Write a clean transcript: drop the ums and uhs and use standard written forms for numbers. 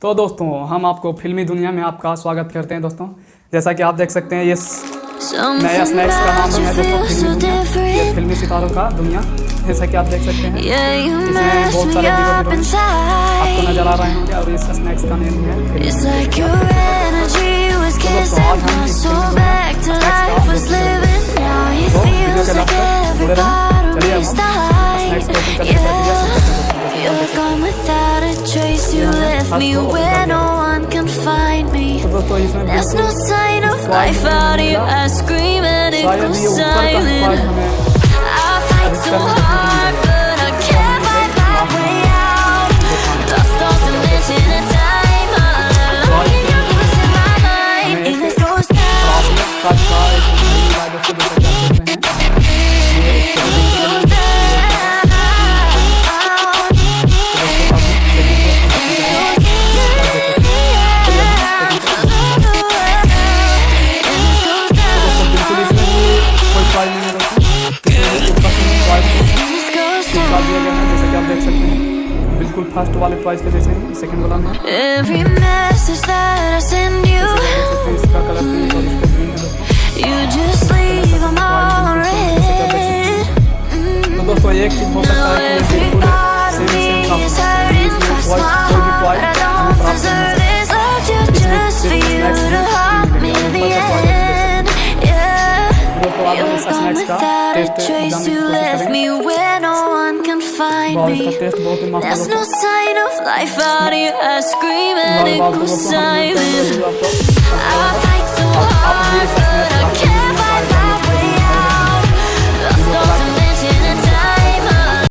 तो दोस्तों हम आपको फिल्मी दुनिया में आपका स्वागत करते हैं दोस्तों। जैसा कि आप देख सकते हैं ये नया स्नैक्स का नाम है दोस्तों फिल्मी दुनिया। ये फिल्मी सितारों का दुनिया, जैसा कि आप देख सकते हैं इसमें बहुत सारे हीरो आपको नजर आ रहे होंगे और इस स्नैक्स का नेम है फिल्मी दुनिया। तो दोस्तों आज हम इस वीडियो के लास्ट तक जुड़े रहें। चलिए अब हम स्नैक्स को ओपन करने की प्रक्रिया You're gone without a trace. You left me where no one can find me. There's no sign of life out here. I scream and it goes silent. I fight so hard, but I can't fight my way out. Lost all dimension and time. All alone in your voice in my mind. And this goes down. जैसे कि आप देख सकते हैं बिल्कुल first वाले toys के जैसे ही सेकंड वाला में इसका कलर पिंक और इसका ग्रीन है। तो दोस्तों एक चीज हो सकता है कि ये बिल्कुल सेम कोई भी टॉय हमें प्राप्त There's no sign of life out here. I scream and it goes silent. I fight so hard, but I can't.